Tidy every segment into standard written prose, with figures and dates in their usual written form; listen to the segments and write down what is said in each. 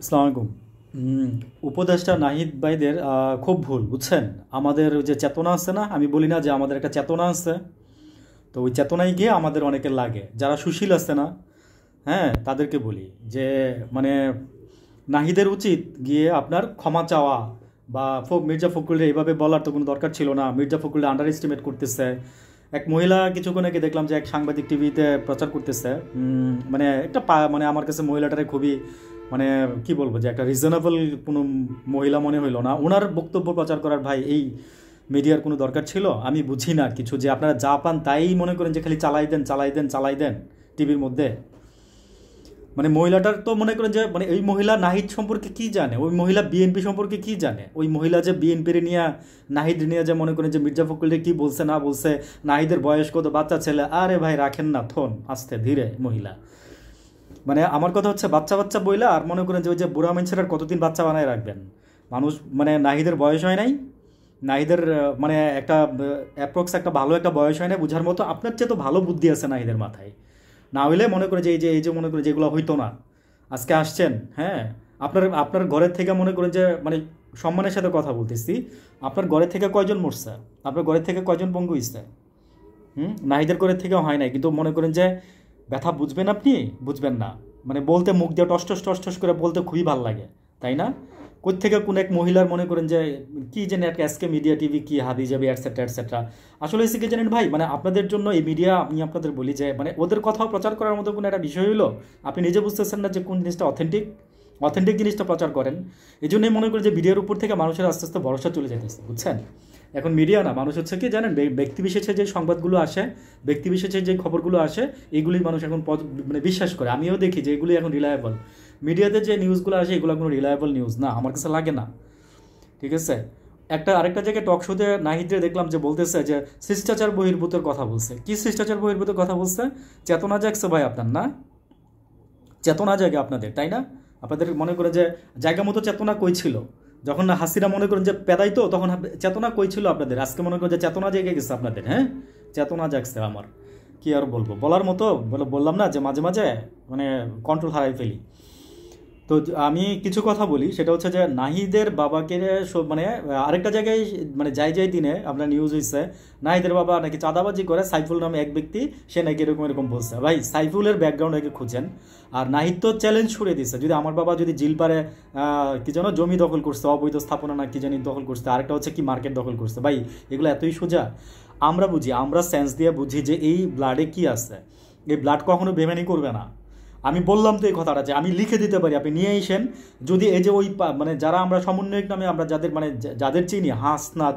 আসসালামু আলাইকুম। উপদেষ্টা নাহিদ ভাইদের খুব ভুল বুঝছেন। আমাদের ওই যে চেতনা আছে না, আমি বলি না যে আমাদের একটা চেতনা আছে, তো ওই চেতনায় গিয়ে আমাদের অনেকের লাগে, যারা সুশীল আছে না, হ্যাঁ তাদেরকে বলি যে মানে নাহিদের উচিত গিয়ে আপনার ক্ষমা চাওয়া, বা মির্জা ফখরুলের এইভাবে বলার তো কোনো দরকার ছিল না। মির্জা ফখরুল আন্ডার এস্টিমেট করতেছে। এক মহিলা কিছুক্ষণ আগে দেখলাম যে এক সাংবাদিক টিভিতে প্রচার করতেছে, মানে একটা মানে আমার কাছে মহিলাটারে খুবই মানে কি বলবো যে একটা রিজনেবল কোনো মহিলা মনে হইলো না। ওনার বক্তব্য প্রচার করার ভাই এই মিডিয়ার কোনো দরকার ছিল? আমি বুঝি না কিছু, যে আপনারা যা পান তাই মনে করেন যে খালি চালাই দেন চালাই দেন চালাই দেন টিভির মধ্যে। মানে মহিলাটার তো মনে করেন যে মানে ওই মহিলা নাহিদ সম্পর্কে কি জানে, ওই মহিলা বিএনপি সম্পর্কে কি জানে, ওই মহিলা যে বিএনপির নিয়ে নাহিদ নিয়ে যে মনে করেন যে মির্জা ফখরুলের কি বলছে না বলছে, নাহিদের বয়স কত, বাচ্চা ছেলে, আরে ভাই রাখেন না, থন আস্তে ধীরে মহিলা। মানে আমার কথা হচ্ছে বাচ্চা বাচ্চা বইলা আর মনে করেন যে ওই যে বুড়া মানুষের আর কতদিন বাচ্চা বানায় রাখবেন মানুষ। মানে নাহিদের বয়স হয় নাই, নাহিদের মানে একটা অ্যাপ্রক্স একটা ভালো একটা বয়স হয় না বুঝার মতো। আপনার চেয়ে তো ভালো বুদ্ধি আছে নাহিদের মাথায়। না হইলে মনে করে যে এই যে মনে করে যেগুলো হইতো না, আজকে আসছেন, হ্যাঁ আপনার আপনার ঘরের থেকে মনে করেন যে মানে সম্মানের সাথে কথা বলতেছি, আপনার ঘরের থেকে কয়জন মরছে, আপনার ঘরের থেকে কয়জন পঙ্গু হইছে? নাহিদের ঘরের থেকেও হয় নাই, কিন্তু মনে করেন যে ব্যথা বুঝবেন আপনি, বুঝবেন না। মানে বলতে মুখ দিয়ে টস টস টস টস করে বলতে খুবই ভাল লাগে, তাই না? কোত্থেকে কোন এক মহিলার মনে করেন যে কি জানি একটা এসকে মিডিয়া টিভি কি হাবি যাবে অ্যাটসেট্রা অ্যাটসেট্রা। আসলে হয়েছে কি জানেন ভাই, মানে আপনাদের জন্য এই মিডিয়া, আমি আপনাদের বলি যে মানে ওদের কথাও প্রচার করার মতো কোনো একটা বিষয় হলো, আপনি নিজে বুঝতেছেন না যে কোন জিনিসটা অথেন্টিক। অথেন্টিক জিনিসটা প্রচার করেন। এই জন্যই মনে করি যে মিডিয়ার উপর থেকে মানুষের আস্তে আস্তে ভরসা চলে যেতেছে বুঝছেন। এখন মিডিয়া না, মানুষ হচ্ছে কি জানেন, ব্যক্তিবিশেষে যে সংবাদগুলো আসে, ব্যক্তিবিশেষে যে খবরগুলো আসে, এইগুলি মানুষ এখন মানে বিশ্বাস করে। আমিও দেখি যে এগুলি এখন রিলায়েবল। মিডিয়াতে যে নিউজগুলো আসে এগুলো কোনো রিলায়েবল নিউজ না, আমার কাছে লাগে না। ঠিক আছে। আরেকটা জায়গায় টক শোতে নাহিদরে দেখলাম যে বলতেছে যে শিষ্টাচার বহির্ভূতের কথা বলছে। কি শিষ্টাচার বহির্ভূতের কথা বলছে? চেতনা জাগছে ভাই আপনার, না? চেতনা জাগে আপনাদের, তাই না? আপনাদের মনে করে যে জায়গা মতো চেতনা কই ছিল যখন না হাসিনা মনে করেন যে পেদাইতো, তখন চেতনা কই ছিল আপনাদের? আজকে মনে করেন যে চেতনা জেগে গেছে আপনাদের, হ্যাঁ চেতনা জাগছে। আমার কি আর বলবো, বলার মতো বললাম না যে মাঝে মাঝে মানে কন্ট্রোল হারাই ফেলি। তো আমি কিছু কথা বলি, সেটা হচ্ছে যে নাহিদের বাবাকে মানে আরেকটা জায়গায় মানে যাই যাই দিনে আপনার নিউজ হয়েছে নাহিদের বাবা নাকি চাঁদাবাজি করে, সাইফুল নামে এক ব্যক্তি, সে নাকি এরকম এরকম বলছে। ভাই সাইফুলের ব্যাকগ্রাউন্ড আগে খুঁজেন। আর নাহিদ তো চ্যালেঞ্জ ছুড়ে দিচ্ছে, যদি আমার বাবা যদি জিল পারে কি যেন জমি দখল করছে, অবৈধ স্থাপনা না কি জানি দখল করছে, আরেকটা হচ্ছে কি মার্কেট দখল করছে। ভাই এগুলো এতই সোজা, আমরা বুঝি, আমরা সেন্স দিয়ে বুঝি যে এই ব্লাডে কি আছে। এই ব্লাড কখনো বেমানি করবে না। আমি বললাম তো এই কথাটা, যে আমি লিখে দিতে পারি, আপনি নিয়ে আসেন। যদি এই যে ওই মানে যারা আমরা সমন্বয়ক নামে আমরা যাদের মানে যাদের চিনি, হাসনাত,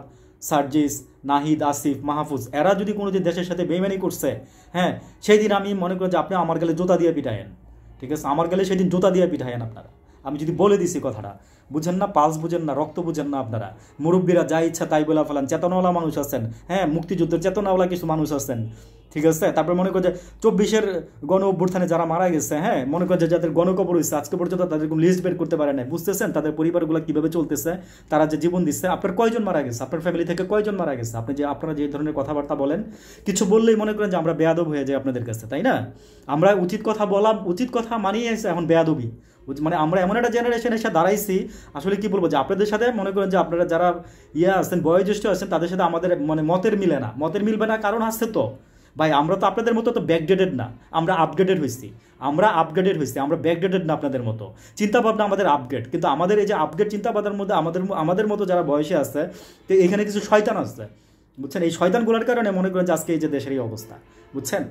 সার্জিস, নাহিদ, আসিফ, মাহফুজ, এরা যদি কোনোদিন দেশের সাথে বেইমানি করছে, হ্যাঁ সেই দিন আমি মনে করি যে আপনি আমার গালে জুতা দিয়ে পিটায়েন। ঠিক আছে, আমার গালে সেদিন জুতা দিয়ে পিটায়েন আপনারা। আমি যদি বলে দিছি কথাটা, বুঝেন না, পালস বুঝেন না, রক্ত বুঝেন না আপনারা। মুরব্বীরা যা ইচ্ছা তাই বলে ফেলান। চেতনাওয়ালা মানুষ আছেন, হ্যাঁ মুক্তিযুদ্ধের চেতনাওয়ালা কিছু মানুষ আছেন। ঠিক আছে, তারপর মনে করে যে 24-এর গণ অভ্যুত্থানে যারা মারা গেছে, হ্যাঁ মনে করে যে যাদের গণকবর হয়েছে আজকে পর্যন্ত তাদের কোনো লিস্ট বের করতে পারে না, বুঝতেছেন তাদের পরিবারগুলো কিভাবে চলতেছে, তারা যে জীবন দিচ্ছে। আপনার কয়জন মারা গেছে, আপনার ফ্যামিলি থেকে কয়জন মারা গেছে? আপনারা যে ধরনের কথাবার্তা বলেন, কিছু বললেই মনে করেন যে আমরা বেয়াদব হয়ে যাই আপনাদের কাছে, তাই না? আমরা উচিত কথা বলা, উচিত কথা মানিয়ে এসে এখন বেয়াদবি। মানে আমরা এমন একটা জেনারেশন এসে দাঁড়াইছি, আসলে কি বলবো, যে আপনাদের সাথে মনে করেন যে আপনারা যারা আছেন, বয়োজ্যেষ্ঠ আছেন, তাদের সাথে আমাদের মানে মতের মিলে না। মতের মিলবে না কারণ আছে তো ভাই, আমরা তো আপনাদের মতো তো ব্যাকডেটেড না, আমরা আপগ্রেডেড হয়েছি। আমরা ব্যাকডেটেড না আপনাদের মতো। চিন্তা ভাবনা আমাদের আপগ্রেড, কিন্তু আমাদের এই যে আপগ্রেড চিন্তা ভাবনার মধ্যে আমাদের আমাদের মতো যারা বয়সে আছে, তো এখানে কিছু শয়তান আছে বুঝছেন। এই শয়তানগুলোর কারণে মনে করেন যে আজকে এই যে দেশের এই অবস্থা, বুঝছেন।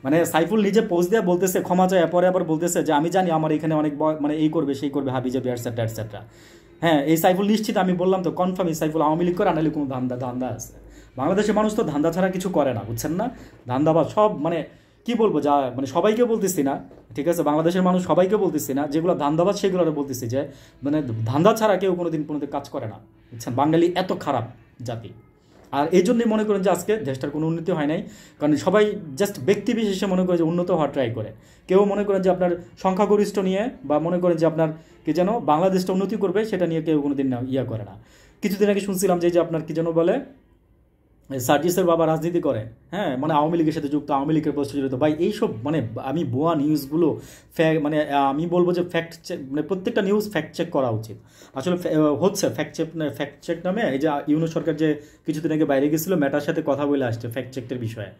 মানে সাইফুল নিজে পোস্ট দিয়ে বলতেছে ক্ষমা চায়, পরে আবার বলতেছে যে আমি জানি আমার এখানে অনেক মানে এই করবে সেই করবে, হাবি যাবে অ্যাটসেট্রা অ্যাটসেট্রা। হ্যাঁ এই সাইফুল নিশ্চিত, আমি বললাম তো কনফার্ম, এই সাইফুল আওয়ামী লীগ করে আনালে কোনো ধান্দা ধান্দা আছে। বাংলাদেশের মানুষ তো ধান্দা ছাড়া কিছু করে না, বুঝছেন না? ধান্দাবাজ সব, মানে কি বলবো, যা মানে সবাইকে বলতেছি না, ঠিক আছে, বাংলাদেশের মানুষ সবাইকে বলতেছি না, যেগুলো ধান্দাবাজ সেগুলো বলতেছি, যে মানে ধান্দা ছাড়া কেউ কোনোদিন কাজ করে না, বুঝছেন। বাঙালি এত খারাপ জাতি। আর এই জন্যই মনে করেন যে আজকে দেশটার কোনো উন্নতি হয় নাই, কারণ সবাই জাস্ট ব্যক্তি বিশেষে মনে করে যে উন্নত হওয়ার ট্রাই করে। কেউ মনে করেন যে আপনার সংখ্যাগরিষ্ঠ নিয়ে, বা মনে করেন যে আপনার কি যেন বাংলাদেশটা উন্নতি করবে সেটা নিয়ে কেউ কোনোদিন ইয়া করে না। কিছুদিন আগে শুনছিলাম যে আপনার কি যেন বলে সার্জিসের বাবা রাজনীতি করে, হ্যাঁ, মানে আওয়ামী লীগের সাথে যুক্ত, আওয়ামী লীগের পোস্টে জড়িত। ভাই এইসব মানে আমি ভুয়া নিউজগুলো মানে আমি বলবো যে ফ্যাক্ট চেক, মানে প্রত্যেকটা নিউজ ফ্যাক্ট চেক করা উচিত। আসলে হচ্ছে ফ্যাক্ট চেক নামে এই যে ইউনূস সরকার যে কিছুদিন আগে বাইরে গেছিল, মেটার সাথে কথা বলে আসছে ফ্যাক্ট চেকের বিষয়ে।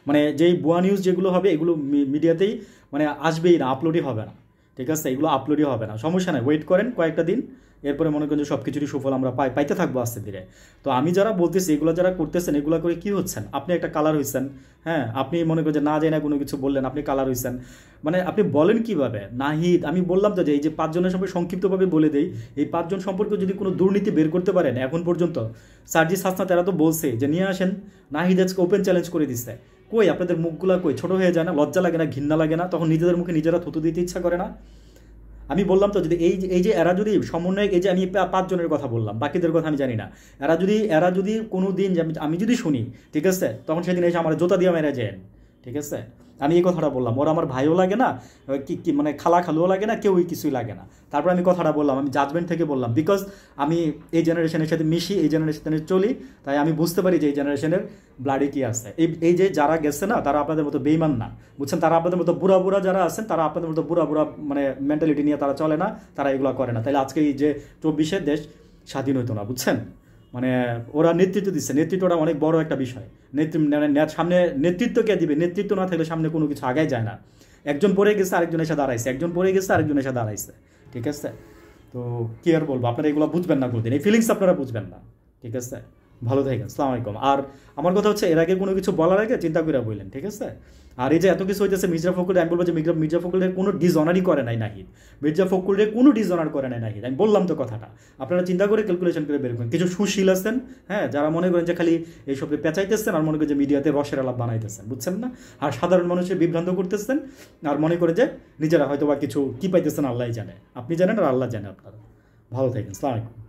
মানে যেই ভুয়া নিউজ যেগুলো হবে এগুলো মিডিয়াতেই মানে আসবেই না, আপলোডই হবে না, ঠিক আছে, এগুলো আপলোডই হবে না, সমস্যা নাই, ওয়েট করেন কয়েকটা দিন, এরপরে মনে করেন যে সব কিছুরই সুফল আমরা পাইতে থাকবো আস্তে ধীরে। তো আমি যারা বলতেছি এগুলো যারা করতেছেন, এগুলো করে কি হচ্ছেন, আপনি একটা কালার হয়েছেন, হ্যাঁ, আপনি মনে করেন যে না যায় না কোনো কিছু বললেন, আপনি কালার হয়েছেন, মানে আপনি বলেন কিভাবে নাহিদ, আমি বললাম তো যে এই যে 5 জনের সম্পর্কে সংক্ষিপ্তভাবে বলে দেই, এই 5 জন সম্পর্কে যদি কোনো দুর্নীতি বের করতে পারেন এখন পর্যন্ত, সার্জিস হাসনাত এরা তো বলছে যে নিয়ে আসেন, নাহিদ আজকে ওপেন চ্যালেঞ্জ করে দিচ্ছে, কই আপনাদের মুখগুলা কই, ছোট হয়ে যায় না, লজ্জা লাগে না, ঘৃণা লাগে না, তখন নিজেদের মুখে নিজেরা থুতু দিতে ইচ্ছা করে না? আমি বললাম তো যদি এই যে এরা যদি সমন্বয়ক, এই যে আমি 5 জনের কথা বললাম, বাকিদের কথা আমি জানি না, এরা যদি কোনো দিন আমি যদি শুনি, ঠিক আছে, তখন সেদিন এসে আমার জোতা দিয়ে মেরে যায়, ঠিক আছে, আমি এই কথাটা বললাম, ওরা আমার ভাইও লাগে না, কি মানে খালুও লাগে না, কেউই কিছুই লাগে না। তারপর আমি কথাটা বললাম, আমি জাজমেন্ট থেকে বললাম, বিকজ আমি এই জেনারেশনের সাথে মিশি, এই জেনারেশনে চলি, তাই আমি বুঝতে পারি যে এই জেনারেশনের ব্লাডে কি আছে। এই যে যারা গেছে না, তারা আপনাদের মতো বেইমান না, বুঝছেন, তারা আপনাদের মতো বুড়া বুড়া যারা আছেন, তারা আপনাদের মতো বুড়া বুড়া মানে মেন্টালিটি নিয়ে তারা চলে না, তারা এগুলো করে না, তাইলে আজকে এই যে 24-এর দেশ স্বাধীন হতো না, বুঝছেন। মানে ওরা নেতৃত্ব দিচ্ছে, নেতৃত্বটা অনেক বড় একটা বিষয়। সামনে নেতৃত্ব কে দিবে, নেতৃত্ব না থাকলে সামনে কোনো কিছু আগায় যায় না। একজন পড়ে গেছে আরেকজন এসে দাঁড়াইছে, একজন পড়ে গেছে আরেকজন এসে দাঁড়াইছে, ঠিক আছে। তো কি আর বলবো, আপনারা এগুলো বুঝবেন না কোনোদিন, এই ফিলিংস আপনারা বুঝবেন না, ঠিক আছে। ভালো থাকেন, আসসালামু আলাইকুম। আর আমার কথা হচ্ছে, এর আগে কোনো কিছু বলার আগে চিন্তা করে বললেন, ঠিক আছে। আর এই যে এত কিছু হইতেছে মির্জা ফখরুল, আমি বলবো যে মির্জা ফখরুলের কোনো ডিসঅনারই করে নাই নাহিদ, মির্জা ফখরুলের কোনো ডিসঅনার করে নাই নাহিদ, আমি বললাম তো কথাটা, আপনারা চিন্তা করে ক্যালকুলেশন করে বের করেন। কিছু সুশীল আছেন, হ্যাঁ, যারা মনে করেন যে খালি এইসবে পেঁচাইতেছেন আর মনে করেন যে মিডিয়াতে রসের আলাপ বানাইতেছেন, বুঝছেন না, আর সাধারণ মানুষের বিভ্রান্ত করতেছেন, আর মনে করে যে নিজেরা হয়তো বা কিছু কি পাইতেছেন আল্লাহ জানে, আপনি জানেন আর আল্লাহ জানে আপনারা। ভালো থাকেন, আসসালামু আলাইকুম।